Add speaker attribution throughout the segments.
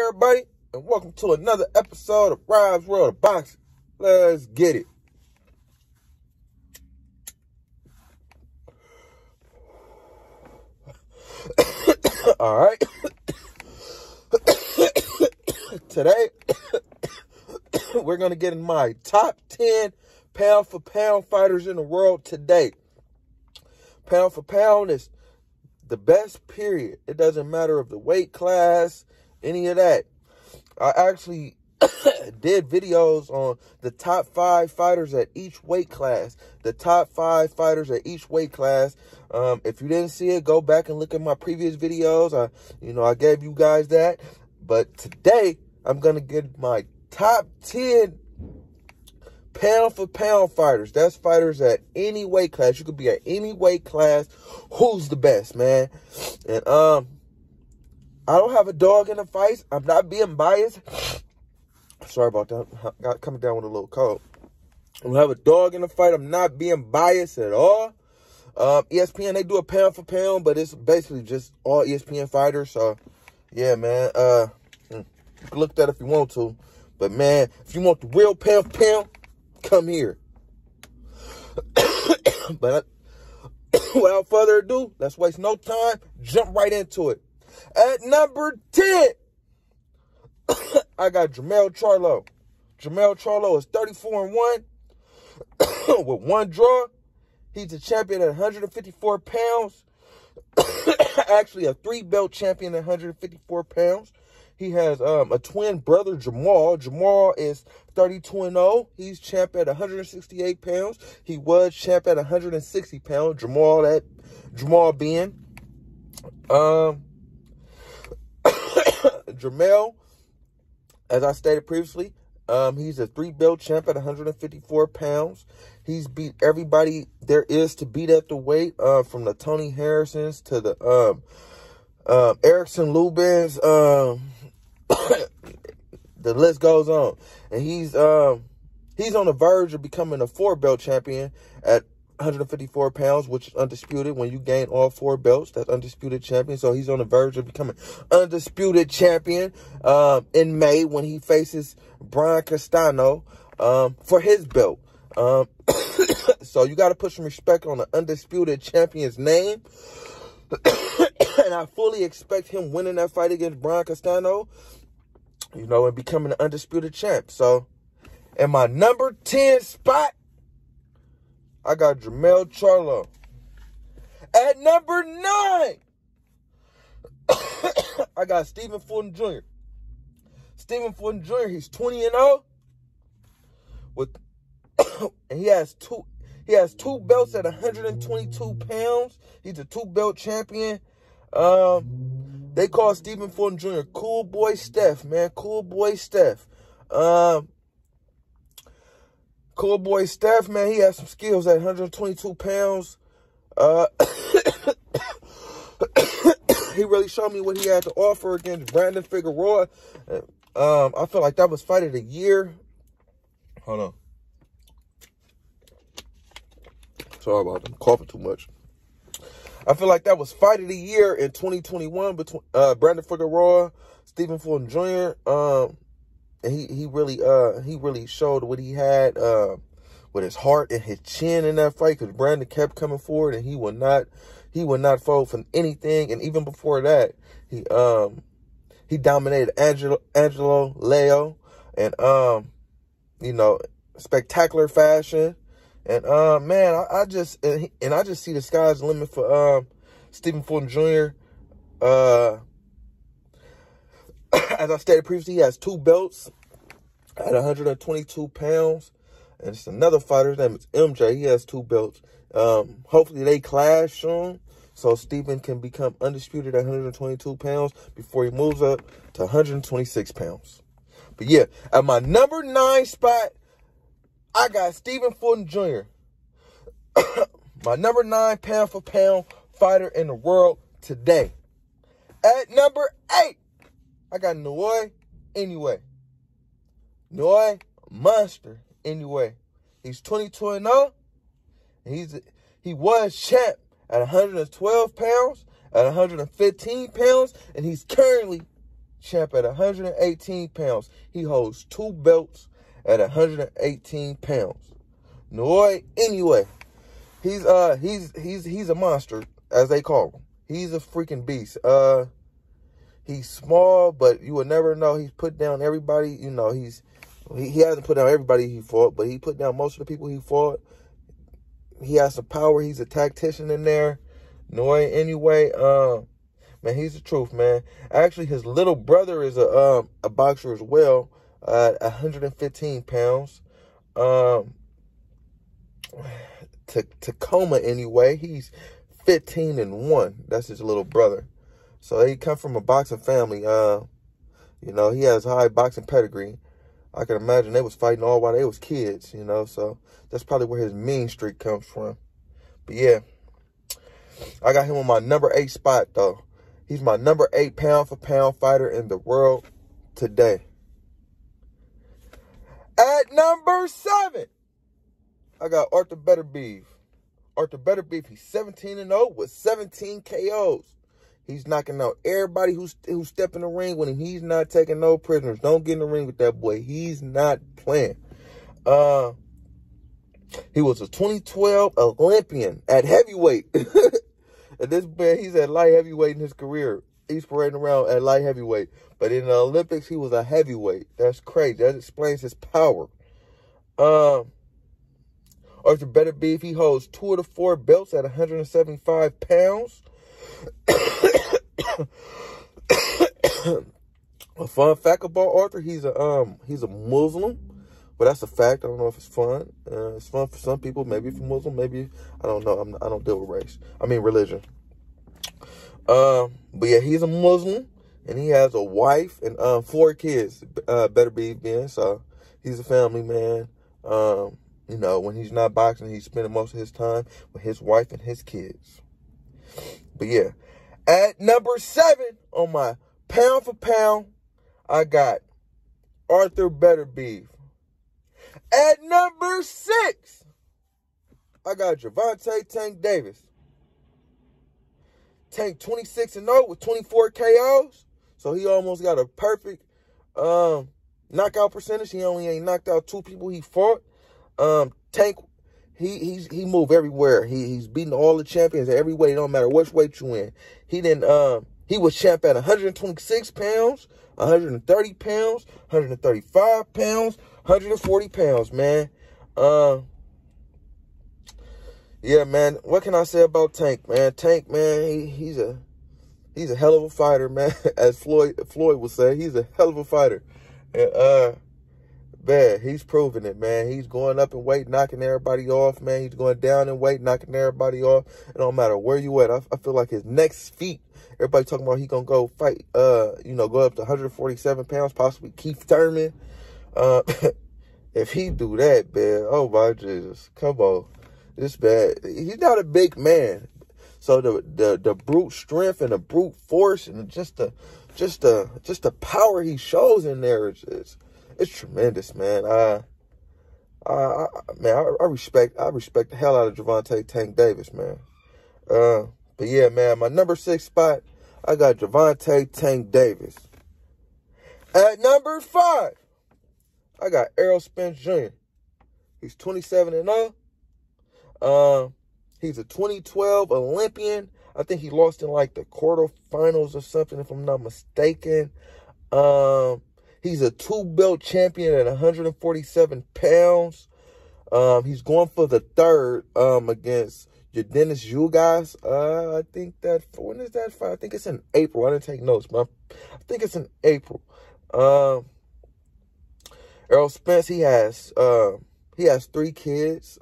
Speaker 1: everybody, and welcome to another episode of Rob's World of Boxing. Let's get it. All right. Today, we're going to get in my top 10 pound-for-pound fighters in the world today. Pound for pound is the best, period. It doesn't matter of the weight class, any of that. I actually did videos on the top 5 fighters at each weight class. The top 5 fighters at each weight class. If you didn't see it, go back and look at my previous videos. I gave you guys that. But today, I'm going to get my top 10 pound-for-pound fighters. That's fighters at any weight class. You could be at any weight class. Who's the best, man? And I don't have a dog in the fights. I'm not being biased. Sorry about that. Got coming down with a little cold. I don't have a dog in the fight. I'm not being biased at all. ESPN, they do a pound-for-pound, but it's basically just all ESPN fighters. So, yeah, man. You can look at that if you want to. But, man, if you want the real pound-for-pound, come here. But without further ado, let's waste no time. Jump right into it. At number 10, I got Jermell Charlo. Jermell Charlo is 34-1 with 1 draw. He's a champion at 154 pounds. Actually, a 3-belt champion at 154 pounds. He has a twin brother, Jamal. Jamal is 32-0. He's champ at 168 pounds. He was champ at 160 pounds. Jamal being. Jermell, as I stated previously, he's a 3-belt champ at 154 pounds. He's beat everybody there is to beat at the weight, from the Tony Harrisons to the Erickson Lubins. The list goes on. And he's on the verge of becoming a 4-belt champion at 154 pounds, which is undisputed. When you gain all 4 belts, that's undisputed champion. So he's on the verge of becoming undisputed champion in May when he faces Brian Castano for his belt. So you got to put some respect on the undisputed champion's name. And I fully expect him winning that fight against Brian Castano, and becoming an undisputed champ. So, in my number 10 spot, I got Jermell Charlo. At number 9, I got Stephen Fulton Jr. Stephen Fulton Jr., he's 20-0 and he has two belts at 122 pounds. He's a 2-belt champion. They call Stephen Fulton Jr. Cool Boy Steph, man. Cool Boy Steph. Cool Boy Steph, man. He has some skills at 122 pounds. He really showed me what he had to offer against Brandon Figueroa. I feel like that was fight of the year. Hold on. Sorry about that. I'm coughing too much. I feel like that was fight of the year in 2021 between Brandon Figueroa, Stephen Fulton Jr. And he really showed what he had with his heart and his chin in that fight, because Brandon kept coming forward and he would not fold from anything. And even before that, he dominated Angelo Leo and spectacular fashion. And man, I just see the sky's the limit for Stephen Fulton Jr. As I stated previously, he has 2 belts at 122 pounds. And it's another fighter, his name is MJ. He has 2 belts. Hopefully they clash soon, so Stephen can become undisputed at 122 pounds before he moves up to 126 pounds. But yeah, at my number 9 spot, I got Stephen Fulton Jr. My number 9 pound-for-pound fighter in the world today. At number 8, I got Noy Inoue. Noy, monster Inoue. He's 22-0. He was champ at 112 pounds, at 115 pounds, and he's currently champ at 118 pounds. He holds 2 belts at 118 pounds. No, anyway, he's a monster, as they call him. He's a freaking beast. He's small, but you would never know. He's put down everybody. You know, he hasn't put down everybody he fought, but he put down most of the people he fought. He has some power. He's a tactician in there. No, anyway, man, he's the truth, man. Actually, his little brother is a boxer as well, at 115 pounds. Tacoma, anyway. He's 15-1. That's his little brother. So he come from a boxing family. You know, he has high boxing pedigree. I can imagine they was fighting all while they was kids, you know. So that's probably where his mean streak comes from. But yeah, I got him on my number 8 spot, though. He's my number 8 pound-for-pound fighter in the world today. At number 7, I got Arthur Beterbiev. Arthur Beterbiev, he's 17-0 with 17 KOs. He's knocking out everybody who step in the ring with him. He's not taking no prisoners. Don't get in the ring with that boy. He's not playing. He was a 2012 Olympian at heavyweight. And this man, he's at light heavyweight in his career. He's parading around at light heavyweight. But in the Olympics, he was a heavyweight. That's crazy. That explains his power. Arthur Beterbiev, he holds 2 of the 4 belts at 175 pounds. A fun fact about Arthur, he's a Muslim. But that's a fact. I don't know if it's fun. It's fun for some people. Maybe for Muslim. Maybe, I don't know. I don't deal with race. I mean religion. But yeah, he's a Muslim. And he has a wife and 4 kids. Beterbiev being. So he's a family man. You know, when he's not boxing, he's spending most of his time with his wife and his kids. But yeah. At number 7 on my pound for pound, I got Arthur Beterbiev. At number 6, I got Gervonta Tank Davis. Tank 26-0 with 24 KOs. So he almost got a perfect knockout percentage. He only ain't knocked out 2 people he fought. Tank, he moved everywhere. He's beating all the champions at every weight. It don't matter which weight you in. He was champ at 126 pounds, 130 pounds, 135 pounds, 140 pounds, man. Yeah, man. What can I say about Tank, man? Tank, man, he's a hell of a fighter, man. As Floyd would say, he's a hell of a fighter. And man, he's proving it, man. He's going up in weight, knocking everybody off, man. He's going down in weight, knocking everybody off. It don't matter where you at. I feel like his next feat, everybody talking about he gonna go fight, you know, go up to 147 pounds, possibly Keith Thurman. If he do that, man, oh my Jesus, come on, this man, he's not a big man, so the brute strength and the brute force and just the power he shows in there is it's tremendous, man. I respect the hell out of Gervonta Tank Davis, man. But yeah, man, my number 6 spot, I got Gervonta Tank Davis. At number 5, I got Errol Spence Jr. He's 27-0. He's a 2012 Olympian. I think he lost in like the quarterfinals or something, if I'm not mistaken. He's a 2-belt champion at 147 pounds. He's going for the 3rd against Dennis Ugas. I think that, when is that fight? I think it's in April. I didn't take notes, but I think it's in April. Earl Spence, he has 3 kids.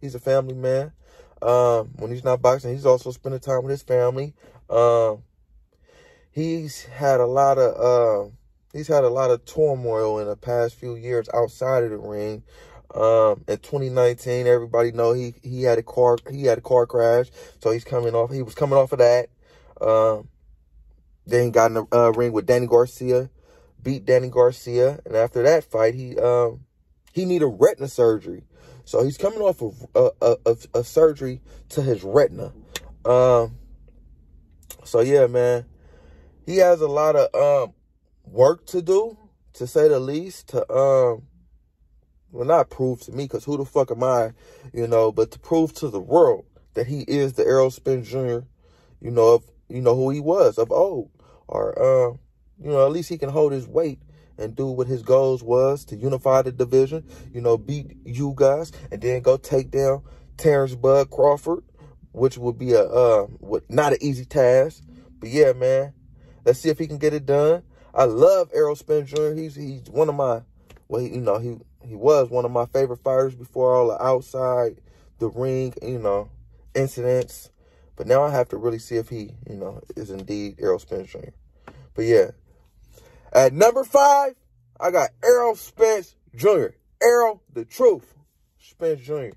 Speaker 1: He's a family man. When he's not boxing, he's also spending time with his family. He's had a lot of turmoil in the past few years outside of the ring. In 2019, everybody know he had a car crash, so he was coming off of that. Then he got in the ring with Danny Garcia, beat Danny Garcia, and after that fight, he needed retina surgery. So he's coming off of a surgery to his retina. So yeah, man, he has a lot of work to do, to say the least, to, well, not prove to me, because who the fuck am I, but to prove to the world that he is the Errol Spence Jr., who he was of old. Or, at least he can hold his weight and do what his goals was, to unify the division, beat you guys, and then go take down Terence Bud Crawford, which would be not an easy task. But yeah, man, let's see if he can get it done. I love Errol Spence Jr. He's one of my, he was one of my favorite fighters before all the outside the ring, incidents. But now I have to really see if he, is indeed Errol Spence Jr. But yeah. At number 5, I got Errol Spence Jr. Errol, the truth, Spence Jr.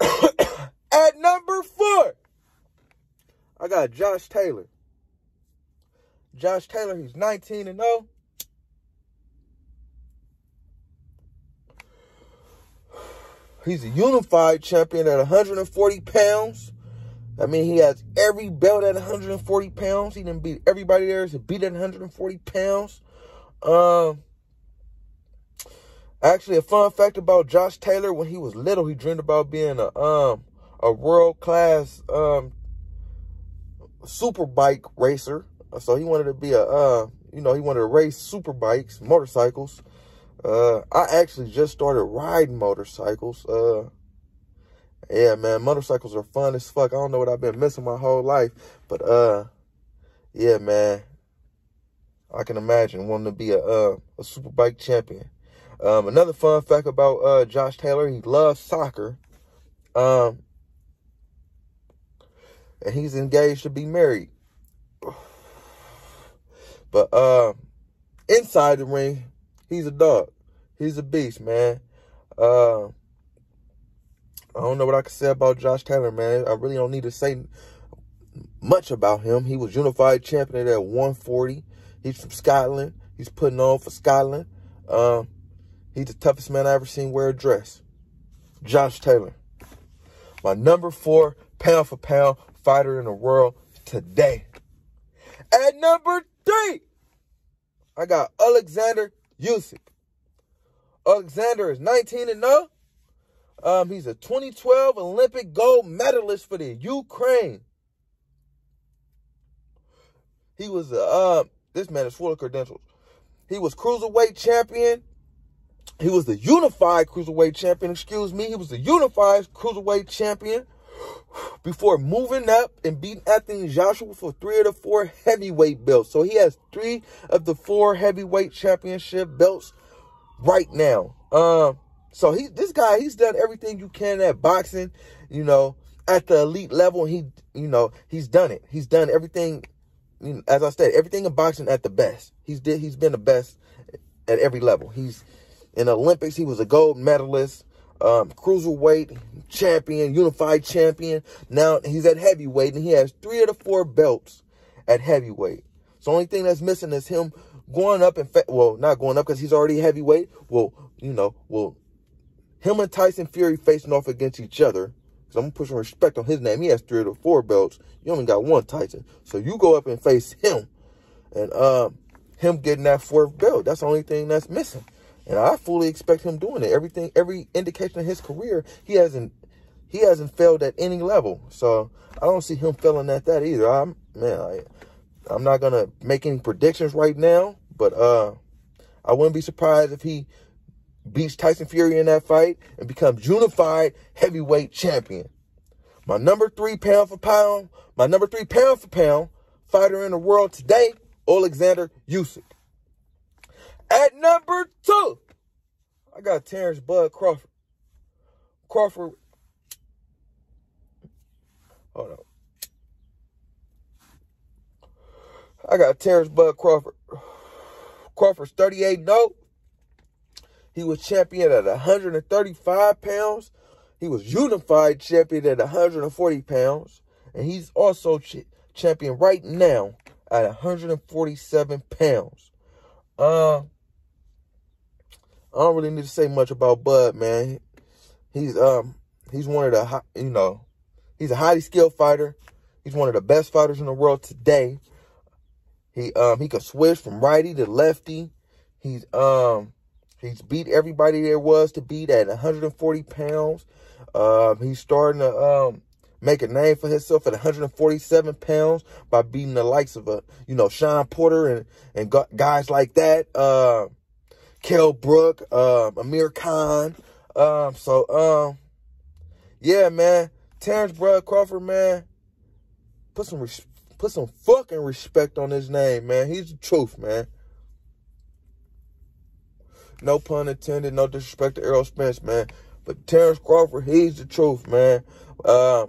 Speaker 1: At number 4, I got Josh Taylor. Josh Taylor, he's 19-0. He's a unified champion at 140 pounds. I mean, he has every belt at 140 pounds. He didn't beat everybody there. He beat at 140 pounds. Actually, a fun fact about Josh Taylor, when he was little, he dreamed about being a world-class super bike racer. So he wanted to be he wanted to race super bikes, motorcycles. I actually just started riding motorcycles. Yeah, man, motorcycles are fun as fuck. I don't know what I've been missing my whole life. But, yeah, man, I can imagine wanting to be a super bike champion. Another fun fact about Josh Taylor, he loves soccer. And he's engaged to be married. But inside the ring, he's a dog. He's a beast, man. I don't know what I can say about Josh Taylor, man. I really don't need to say much about him. He was unified champion at 140. He's from Scotland. He's putting on for Scotland. He's the toughest man I ever seen wear a dress. Josh Taylor. My number 4 pound-for-pound fighter in the world today. At number 3, I got Alexander Youssef. Alexander is 19-0. He's a 2012 Olympic gold medalist for the Ukraine. He was this man is full of credentials. He was cruiserweight champion. He was the unified cruiserweight champion, excuse me. He was the unified cruiserweight champion before moving up and beating Anthony Joshua for 3 of the 4 heavyweight belts. So he has 3 of the 4 heavyweight championship belts right now. So this guy, he's done everything you can at boxing, at the elite level. He's done it. He's done everything, as I said, everything in boxing at the best. He's been the best at every level. He's in the Olympics. He was a gold medalist, cruiserweight champion, unified champion. Now he's at heavyweight, and he has 3 of the 4 belts at heavyweight. So the only thing that's missing is him going up not going up because he's already heavyweight. Him and Tyson Fury facing off against each other. Because I'm going to put some respect on his name. He has 3 of the 4 belts. You only got 1 Tyson. So you go up and face him. And him getting that 4th belt. That's the only thing that's missing. And I fully expect him doing it. Every indication of his career, he hasn't failed at any level. So I don't see him failing at that either. I'm not going to make any predictions right now. But I wouldn't be surprised if he beats Tyson Fury in that fight and becomes unified heavyweight champion. My number 3 pound-for-pound fighter in the world today, Alexander Youssef. At number 2, I got Terence Bud Crawford. Hold on. I got Terence Bud Crawford. Crawford's 38-0. He was champion at 135 pounds. He was unified champion at 140 pounds. And he's also champion right now at 147 pounds. I don't really need to say much about Bud, man. He's one of the, he's a highly skilled fighter. He's one of the best fighters in the world today. He could switch from righty to lefty. He's beat everybody there was to beat at 140 pounds. He's starting to make a name for himself at 147 pounds by beating the likes of Sean Porter and guys like that. Kell Brook, Amir Khan. Yeah, man. Terence Bud Crawford, man. Put some fucking respect on his name, man. He's the truth, man. No pun intended, no disrespect to Errol Spence, man. But Terence Crawford, he's the truth, man. I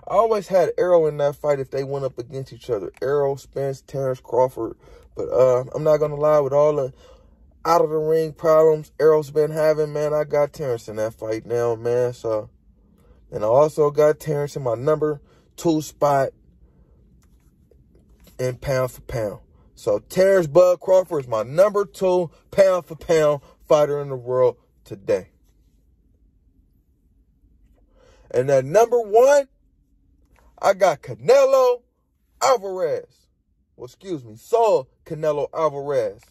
Speaker 1: always had Errol in that fight if they went up against each other. Errol Spence, Terence Crawford. But I'm not going to lie, with all the out-of-the-ring problems Errol's been having, man, I got Terence in that fight now, man. So, and I also got Terence in my number 2 spot in pound for pound. So Terence Bud Crawford is my number 2 pound for pound fighter in the world today. And at number 1, I got Canelo Alvarez. Well, excuse me, Saul Canelo Alvarez.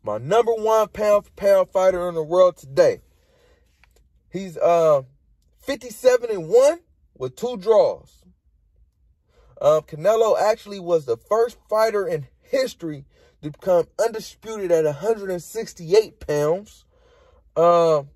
Speaker 1: My number 1 pound for pound fighter in the world today. He's 57-1 with 2 draws. Canelo actually was the first fighter in history to become undisputed at 168 pounds. Canelo,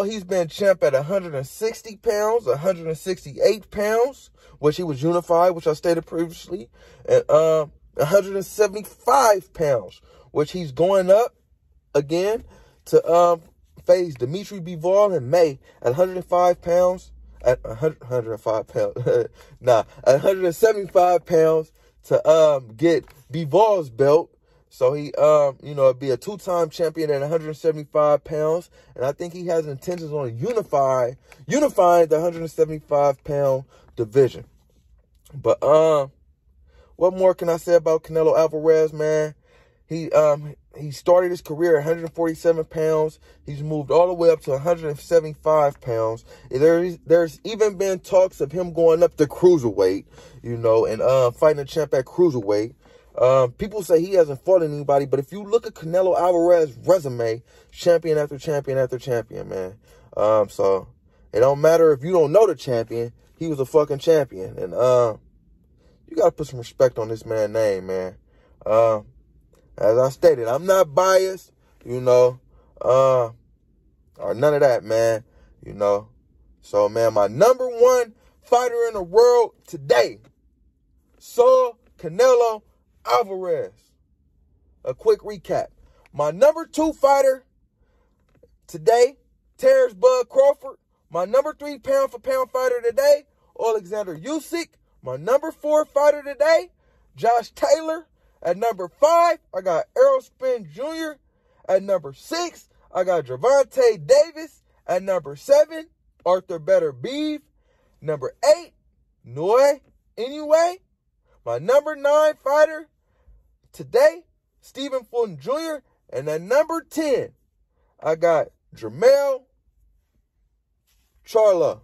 Speaker 1: he's been champ at 160 pounds, 168 pounds, which he was unified, which I stated previously, and 175 pounds, which he's going up again to face Dimitri Bivol in May at 105 pounds. At 105 pounds, at 175 pounds to get Bivol's belt. So he, be a 2-time champion at 175 pounds. And I think he has intentions on unifying the 175-pound division. But what more can I say about Canelo Alvarez, man? He started his career at 147 pounds. He's moved all the way up to 175 pounds. There's even been talks of him going up to cruiserweight, and fighting a champ at cruiserweight. People say he hasn't fought anybody, but if you look at Canelo Alvarez's resume, champion after champion after champion, man. So it don't matter if you don't know the champion, he was a fucking champion. And you gotta put some respect on this man's name, man. As I stated, I'm not biased, or none of that, man, So, man, my number 1 fighter in the world today, Saul Canelo Alvarez. A quick recap. My number 2 fighter today, Terence Bud Crawford. My number 3 pound for pound fighter today, Alexander Youssef. My number 4 fighter today, Josh Taylor. At number 5, I got Errol Spence Jr. At number 6, I got Gervonta Davis. At number 7, Arthur Better Beeve. Number 8, Noy Inoue. My number 9 fighter today, Stephen Fulton Jr. And at number 10, I got Jermell Charlo.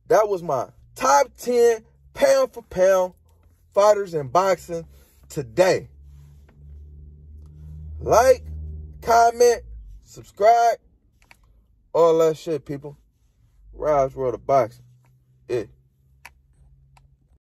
Speaker 1: That was my top 10 pound for pound fighters in boxing today. Like, comment, subscribe, all that shit, people. Rise World of Boxing. Yeah.